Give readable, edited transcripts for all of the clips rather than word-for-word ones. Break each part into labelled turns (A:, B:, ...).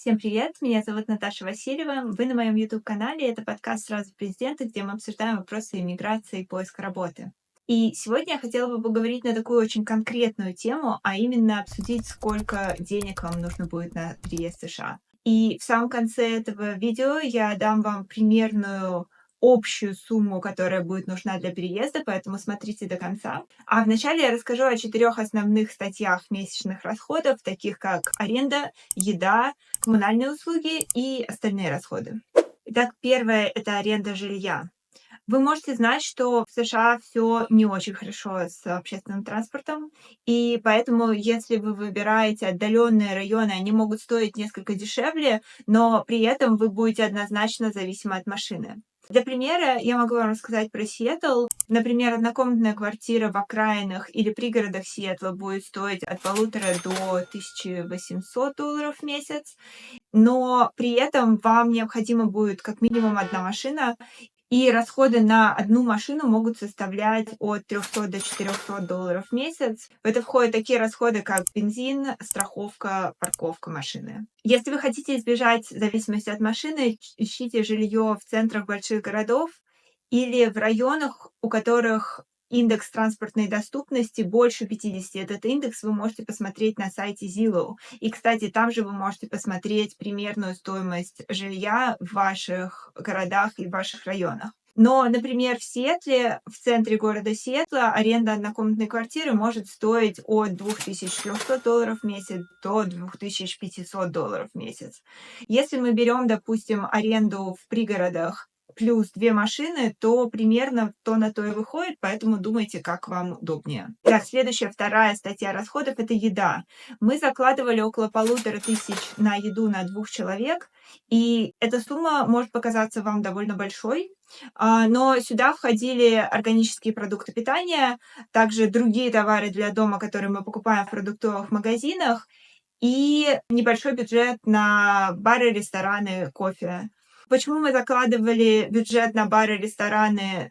A: Всем привет, меня зовут Наташа Васильева. Вы на моем YouTube-канале. Это подкаст «Сразу президента», где мы обсуждаем вопросы иммиграции и поиска работы. И сегодня я хотела бы поговорить на такую очень конкретную тему, а именно обсудить, сколько денег вам нужно будет на переезд в США. И в самом конце этого видео я дам вам примерную общую сумму, которая будет нужна для переезда, поэтому смотрите до конца. А вначале я расскажу о 4 основных статьях месячных расходов, таких как аренда, еда, коммунальные услуги и остальные расходы. Итак, первое — это аренда жилья. Вы можете знать, что в США все не очень хорошо с общественным транспортом, и поэтому, если вы выбираете отдаленные районы, они могут стоить несколько дешевле, но при этом вы будете однозначно зависимы от машины. Для примера я могу вам рассказать про Сиэтл. Например, однокомнатная квартира в окраинах или пригородах Сиэтла будет стоить от 1500 до $1800 в месяц, но при этом вам необходима будет как минимум одна машина, и расходы на одну машину могут составлять от 300 до $400 в месяц. В это входят такие расходы, как бензин, страховка, парковка машины. Если вы хотите избежать зависимости от машины, ищите жилье в центрах больших городов или в районах, у которых индекс транспортной доступности больше 50. Этот индекс вы можете посмотреть на сайте Zillow. И, кстати, там же вы можете посмотреть примерную стоимость жилья в ваших городах и в ваших районах. Но, например, в Сиэтле, в центре города Сиэтла, аренда однокомнатной квартиры может стоить от $2300 в месяц до $2500 в месяц. Если мы берем, допустим, аренду в пригородах плюс 2 машины, то примерно то на то и выходит, поэтому думайте, как вам удобнее. Так, следующая, вторая статья расходов — это еда. Мы закладывали около 1500 на еду на 2 человек, и эта сумма может показаться вам довольно большой, но сюда входили органические продукты питания, также другие товары для дома, которые мы покупаем в продуктовых магазинах, и небольшой бюджет на бары, рестораны, кофе. Почему мы закладывали бюджет на бары, рестораны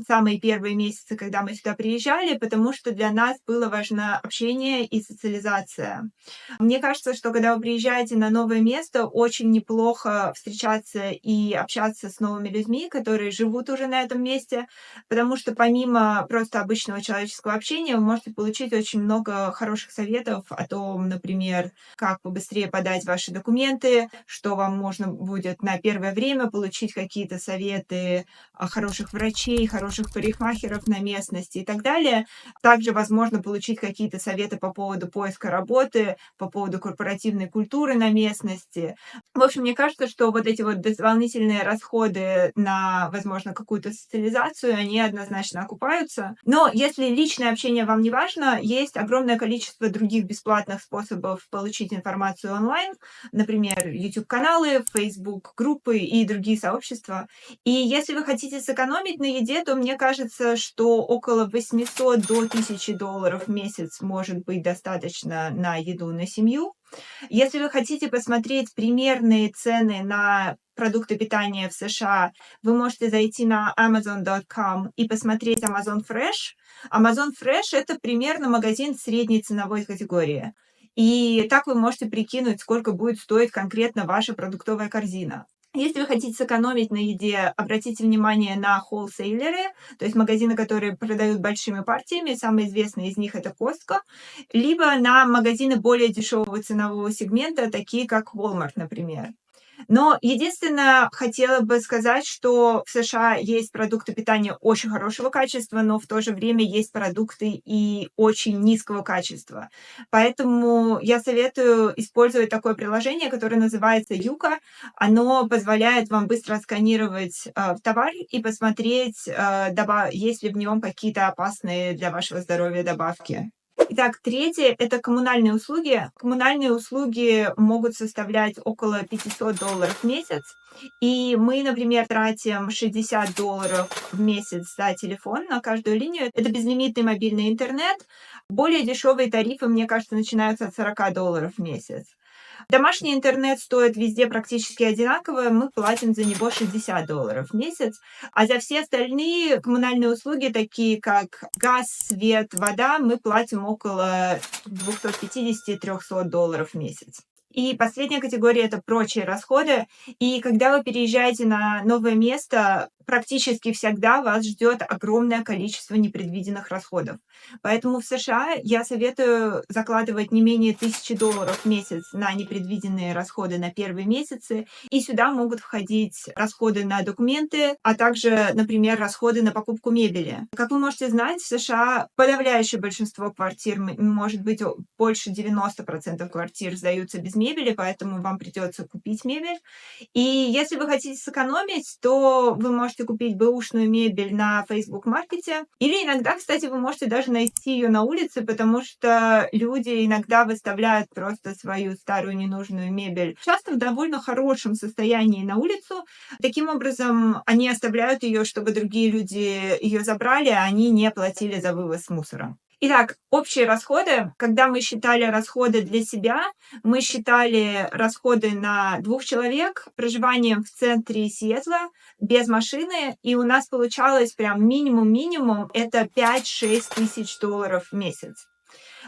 A: самые первые месяцы, когда мы сюда приезжали? Потому что для нас было важно общение и социализация. Мне кажется, что когда вы приезжаете на новое место, очень неплохо встречаться и общаться с новыми людьми, которые живут уже на этом месте, потому что помимо просто обычного человеческого общения вы можете получить очень много хороших советов о том, например, как побыстрее подать ваши документы, что вам можно будет на первое время получить какие-то советы хороших врачей, хороших парикмахеров на местности и так далее. Также возможно получить какие-то советы по поводу поиска работы, по поводу корпоративной культуры на местности. В общем, мне кажется, что вот эти вот дополнительные расходы на, возможно, какую-то социализацию, они однозначно окупаются. Но если личное общение вам не важно, есть огромное количество других бесплатных способов получить информацию онлайн, например, YouTube-каналы, Facebook-группы и другие сообщества. И если вы хотите сэкономить на еде, то мне кажется, что около 800 до $1000 в месяц может быть достаточно на еду на семью. Если вы хотите посмотреть примерные цены на продукты питания в США, вы можете зайти на Amazon.com и посмотреть Amazon Fresh. Amazon Fresh — это примерно магазин средней ценовой категории. И так вы можете прикинуть, сколько будет стоить конкретно ваша продуктовая корзина. Если вы хотите сэкономить на еде, обратите внимание на холлсейлеры, то есть магазины, которые продают большими партиями. Самый известный из них — это Costco, либо на магазины более дешевого ценового сегмента, такие как Walmart, например. Но единственное, хотела бы сказать, что в США есть продукты питания очень хорошего качества, но в то же время есть продукты и очень низкого качества. Поэтому я советую использовать такое приложение, которое называется Юка. Оно позволяет вам быстро сканировать товар и посмотреть, есть ли в нем какие-то опасные для вашего здоровья добавки. Итак, третье — это коммунальные услуги. Коммунальные услуги могут составлять около $500 в месяц. И мы, например, тратим $60 в месяц за телефон на каждую линию. Это безлимитный мобильный интернет. Более дешевые тарифы, мне кажется, начинаются от $40 в месяц. Домашний интернет стоит везде практически одинаково, мы платим за него $60 в месяц, а за все остальные коммунальные услуги, такие как газ, свет, вода, мы платим около $250-300 в месяц. И последняя категория — это прочие расходы. И когда вы переезжаете на новое место, практически всегда вас ждет огромное количество непредвиденных расходов. Поэтому в США я советую закладывать не менее $1000 в месяц на непредвиденные расходы на первые месяцы. И сюда могут входить расходы на документы, а также, например, расходы на покупку мебели. Как вы можете знать, в США подавляющее большинство квартир, может быть, больше 90% квартир сдаются без мебели, поэтому вам придется купить мебель. И если вы хотите сэкономить, то вы можете купить бэушную мебель на Facebook Маркете. Или иногда, кстати, вы можете даже найти ее на улице, потому что люди иногда выставляют просто свою старую ненужную мебель, часто в довольно хорошем состоянии, на улицу. Таким образом, они оставляют ее, чтобы другие люди ее забрали, а они не платили за вывоз мусора. Итак, общие расходы. Когда мы считали расходы для себя, мы считали расходы на 2 человек, проживание в центре Сиэтла, без машины, и у нас получалось прям минимум-минимум — это 5-6 тысяч долларов в месяц.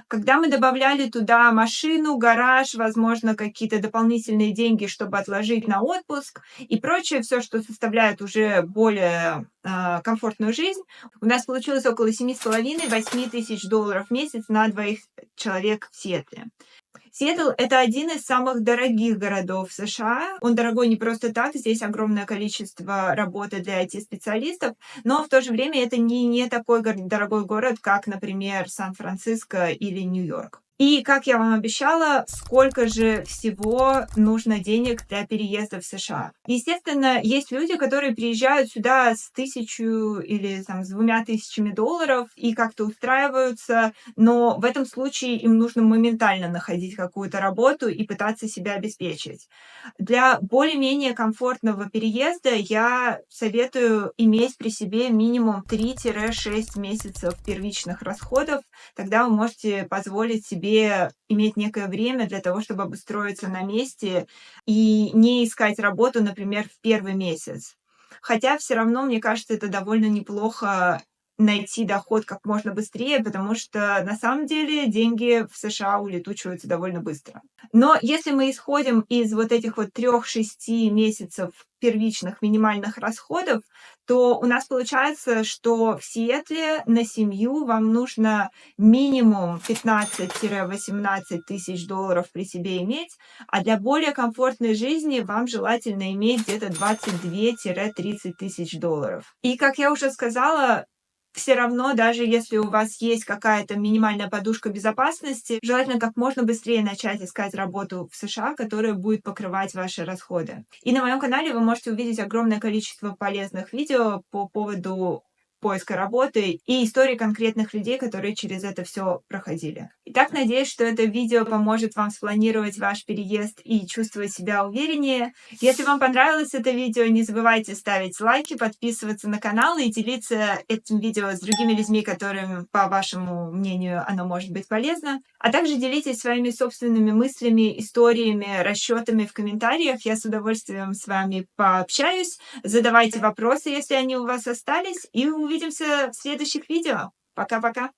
A: Когда мы добавляли туда машину, гараж, возможно, какие-то дополнительные деньги, чтобы отложить на отпуск и прочее, все, что составляет уже более комфортную жизнь, у нас получилось около 7,5-8 тысяч долларов в месяц на 2 человек в Сиэтле. Сиэтл — это один из самых дорогих городов США. Он дорогой не просто так, здесь огромное количество работы для IT-специалистов, но в то же время это не такой дорогой город, как, например, Сан-Франциско или Нью-Йорк. И, как я вам обещала, сколько же всего нужно денег для переезда в США? Естественно, есть люди, которые приезжают сюда с 1000 или там, с $2000 и как-то устраиваются, но в этом случае им нужно моментально находить какую-то работу и пытаться себя обеспечить. Для более-менее комфортного переезда я советую иметь при себе минимум 3-6 месяцев первичных расходов. Тогда вы можете позволить себе иметь некое время для того, чтобы обустроиться на месте и не искать работу, например, в первый месяц. Хотя все равно, мне кажется, это довольно неплохо найти доход как можно быстрее, потому что на самом деле деньги в США улетучиваются довольно быстро. Но если мы исходим из вот этих вот 3-6 месяцев первичных минимальных расходов, то у нас получается, что в Сиэтле на семью вам нужно минимум 15-18 тысяч долларов при себе иметь, а для более комфортной жизни вам желательно иметь где-то 22-30 тысяч долларов. И, как я уже сказала, все равно, даже если у вас есть какая-то минимальная подушка безопасности, желательно как можно быстрее начать искать работу в США, которая будет покрывать ваши расходы. И на моем канале вы можете увидеть огромное количество полезных видео по поводу поиска работы и истории конкретных людей, которые через это все проходили. Итак, надеюсь, что это видео поможет вам спланировать ваш переезд и чувствовать себя увереннее. Если вам понравилось это видео, не забывайте ставить лайки, подписываться на канал и делиться этим видео с другими людьми, которым, по вашему мнению, оно может быть полезно. А также делитесь своими собственными мыслями, историями, расчетами в комментариях. Я с удовольствием с вами пообщаюсь. Задавайте вопросы, если они у вас остались, и увидимся в следующих видео. Пока-пока!